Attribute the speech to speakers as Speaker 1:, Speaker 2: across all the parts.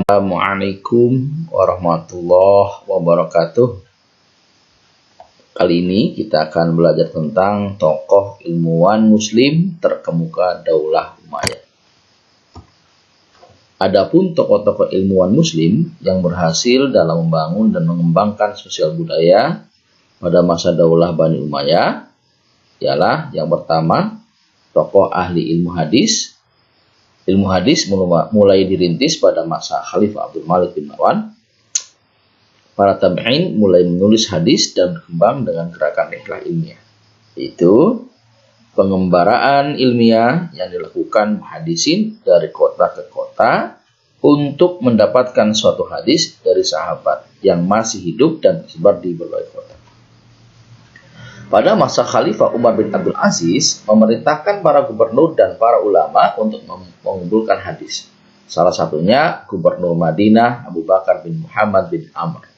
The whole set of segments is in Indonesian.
Speaker 1: Assalamualaikum warahmatullahi wabarakatuh. Kali ini kita akan belajar tentang tokoh ilmuwan muslim terkemuka Daulah Umayyah. Adapun tokoh-tokoh ilmuwan muslim yang berhasil dalam membangun dan mengembangkan sosial budaya pada masa Daulah Bani Umayyah ialah yang pertama, tokoh ahli ilmu hadis. Ilmu hadis mulai dirintis pada masa Khalifah Abdul Malik bin Marwan. Para tabi'in mulai menulis hadis dan berkembang dengan gerakan rihlah ilmiah, yaitu pengembaraan ilmiah yang dilakukan muhadisin dari kota ke kota untuk mendapatkan suatu hadis dari sahabat yang masih hidup dan tersebar di berbagai kota. Pada masa Khalifah Umar bin Abdul Aziz memerintahkan para gubernur dan para ulama untuk mengumpulkan hadis. Salah satunya Gubernur Madinah Abu Bakar bin Muhammad bin Amr.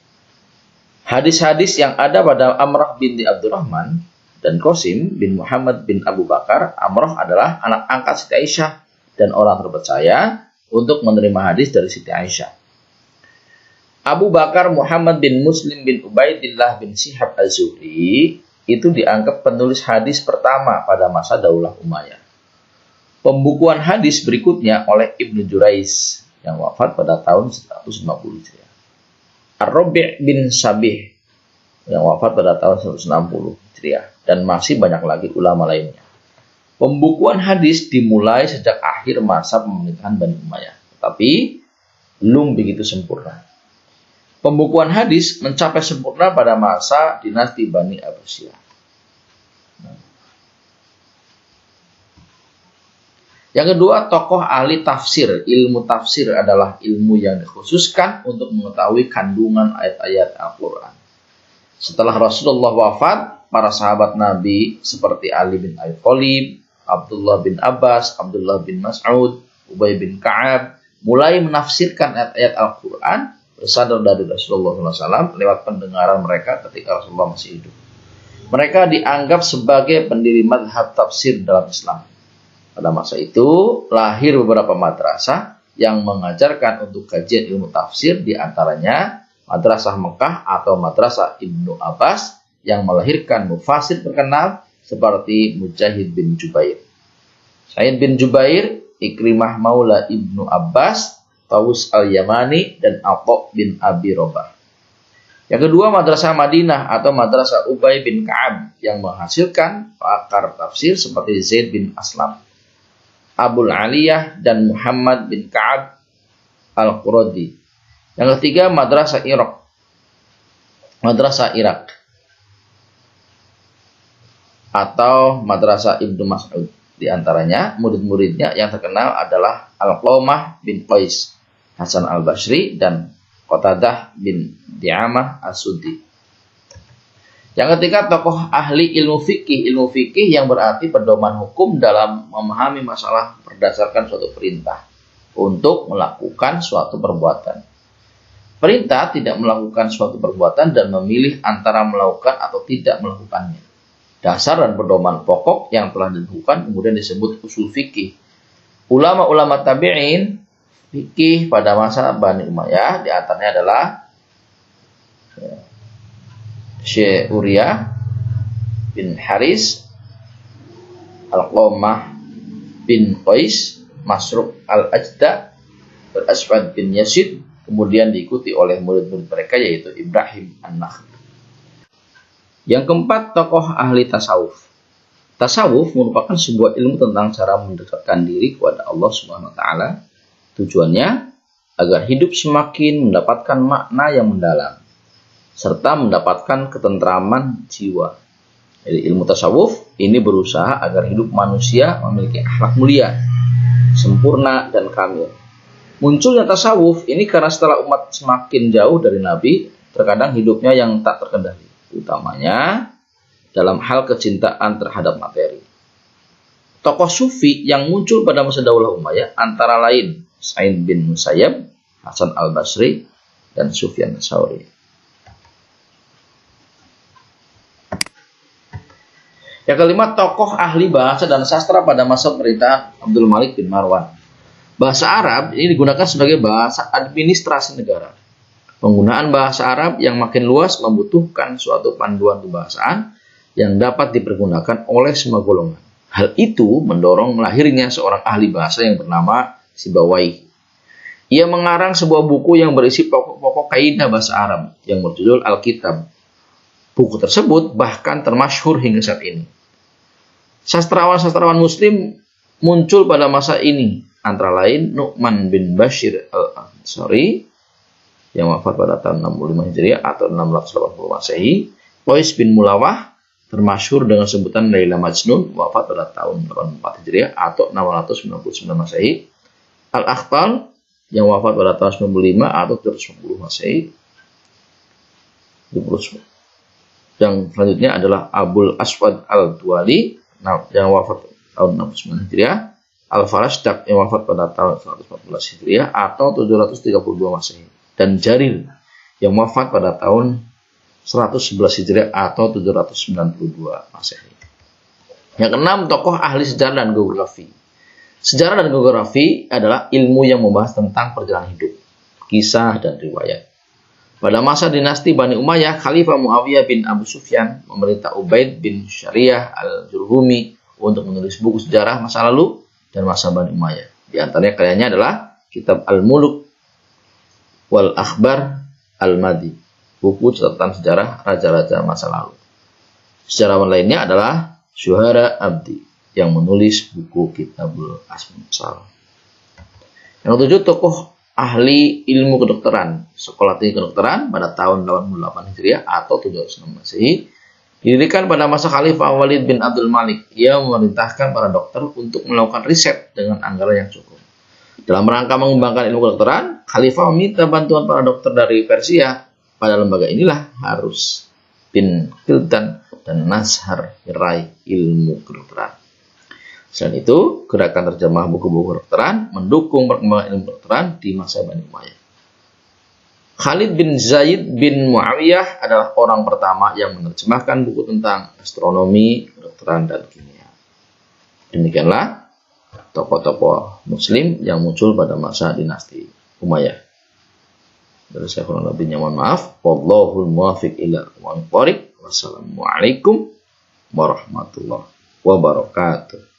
Speaker 1: Hadis-hadis yang ada pada Amrah binti Abdurrahman dan Qasim bin Muhammad bin Abu Bakar. Amrah adalah anak angkat Siti Aisyah dan orang terpercaya untuk menerima hadis dari Siti Aisyah. Abu Bakar Muhammad bin Muslim bin Ubaidillah bin Shihab Az-Zuhri itu dianggap penulis hadis pertama pada masa Daulah Umayyah. Pembukuan hadis berikutnya oleh Ibnu Juraiz yang wafat pada tahun 150 Hijriah. Ar-Rabi' bin Sabih yang wafat pada tahun 160 Hijriah, dan masih banyak lagi ulama lainnya. Pembukuan hadis dimulai sejak akhir masa pemerintahan Bani Umayyah, tetapi belum begitu sempurna. Pembukuan hadis mencapai sempurna pada masa dinasti Bani Abbasiyah. Yang kedua, tokoh ahli tafsir. Ilmu tafsir adalah ilmu yang dikhususkan untuk mengetahui kandungan ayat-ayat Al-Quran. Setelah Rasulullah wafat, para sahabat Nabi seperti Ali bin Abi Thalib, Abdullah bin Abbas, Abdullah bin Mas'ud, Ubay bin Ka'ab mulai menafsirkan ayat-ayat Al-Quran bersandar dari Rasulullah SAW lewat pendengaran mereka ketika Rasulullah masih hidup. Mereka dianggap sebagai pendiri madhab tafsir dalam Islam. Pada masa itu lahir beberapa madrasah yang mengajarkan untuk kajian ilmu tafsir, di antaranya Madrasah Mekah atau Madrasah Ibnu Abbas yang melahirkan mufasir terkenal seperti Mujahid bin Jubair, Sa'id bin Jubair, Ikrimah Maula Ibnu Abbas, Tawus al-Yamani, dan Atha bin Abi Robah. Yang kedua, Madrasah Madinah atau Madrasah Ubay bin Ka'ab yang menghasilkan pakar tafsir seperti Zaid bin Aslam, Abul Aliyah, dan Muhammad bin Ka'ab al-Quradi. Yang ketiga, Madrasah Irak atau Madrasah Ibnu Mas'ud. Di antaranya murid-muridnya yang terkenal adalah Al-Qamah bin Qais, Hasan al-Basri, dan Qatadah bin Di'amah as-Suddi. Yang ketiga, tokoh ahli ilmu fikih. Ilmu fikih yang berarti pedoman hukum dalam memahami masalah berdasarkan suatu perintah untuk melakukan suatu perbuatan. Perintah tidak melakukan suatu perbuatan dan memilih antara melakukan atau tidak melakukannya. Dasar dan pedoman pokok yang telah ditentukan kemudian disebut usul fikih. Ulama-ulama tabi'in fikih pada masa Bani Umayyah di antaranya adalah Syekh Uriyah bin Haris, Al-Qamah bin Qais, Masruq al-Ajda, Al-Aswad bin Yazid, kemudian diikuti oleh murid-murid mereka yaitu Ibrahim an-Nakha'i. Yang keempat, tokoh ahli tasawuf. Tasawuf merupakan sebuah ilmu tentang cara mendekatkan diri kepada Allah Subhanahu wa taala. Tujuannya agar hidup semakin mendapatkan makna yang mendalam serta mendapatkan ketentraman jiwa. Jadi ilmu tasawuf ini berusaha agar hidup manusia memiliki akhlak mulia, sempurna, dan kamil. Munculnya tasawuf ini karena setelah umat semakin jauh dari Nabi, terkadang hidupnya yang tak terkendali, utamanya dalam hal kecintaan terhadap materi. Tokoh sufi yang muncul pada masa Daulah Umayyah antara lain Sa'id bin Musayyab, Hasan al-Basri, dan Sufyan Tsauri. Yang kelima, tokoh ahli bahasa dan sastra pada masa pemerintahan Abdul Malik bin Marwan. Bahasa Arab ini digunakan sebagai bahasa administrasi negara. Penggunaan bahasa Arab yang makin luas membutuhkan suatu panduan kebahasaan yang dapat dipergunakan oleh semua golongan. Hal itu mendorong lahirnya seorang ahli bahasa yang bernama Sibawayh. Ia mengarang sebuah buku yang berisi pokok-pokok kaidah bahasa Arab yang berjudul Alkitab. Buku tersebut bahkan termasyhur hingga saat ini. Sastrawan-sastrawan Muslim muncul pada masa ini, antara lain Nu'man bin Bashir al-Ansari yang wafat pada tahun 65 Hijriah atau 680 Masehi, Qais bin Mulawah termasyhur dengan sebutan Laila Majnun, wafat pada tahun 84 Hijriah atau 699 Masehi, Al-Akhtal yang wafat pada tahun 95 atau 710 Masehi. Yang selanjutnya adalah Abul Aswad al-Duwali yang wafat tahun 69 Hijriah, Al-Farasdak yang wafat pada tahun 114 Hijriah atau 732 Masehi, dan Jarir yang wafat pada tahun 111 Hijriah atau 792 Masehi. Yang keenam, tokoh ahli sejarah dan geografi. Sejarah dan geografi adalah ilmu yang membahas tentang perjalanan hidup, kisah, dan riwayat. Pada masa dinasti Bani Umayyah, Khalifah Muawiyah bin Abu Sufyan memerintah Ubaid bin Syariah al-Jurhumi untuk menulis buku sejarah masa lalu dan masa Bani Umayyah. Di antaranya karyanya adalah Kitab Al-Muluk wal Akhbar Al-Madi, buku catatan sejarah raja-raja masa lalu. Sejarawan lainnya adalah Syuhara Abdi yang menulis buku Kitabul Asmsal. Yang ketujuh, tokoh ahli ilmu kedokteran, sekolah tinggi kedokteran pada tahun 88 Hijriah atau 706 Masehi, didirikan pada masa Khalifah Walid bin Abdul Malik. Ia memerintahkan para dokter untuk melakukan riset dengan anggaran yang cukup. Dalam rangka mengembangkan ilmu kedokteran, Khalifah meminta bantuan para dokter dari Persia. Pada lembaga inilah Harus bin Khildan dan Nashar meraih ilmu kedokteran. Selain itu, gerakan terjemah buku-buku kedokteran mendukung perkembangan ilmu kedokteran di masa Bani Umayyah. Khalid bin Zaid bin Muawiyah adalah orang pertama yang menerjemahkan buku tentang astronomi, kedokteran, dan kimia. Demikianlah tokoh-tokoh Muslim yang muncul pada masa dinasti Umayyah. Dari saya kurang lebihnya mohon maaf. Wallahul muwaffiq ila aqwamit thoriq. Wassalamualaikum warahmatullahi wabarakatuh.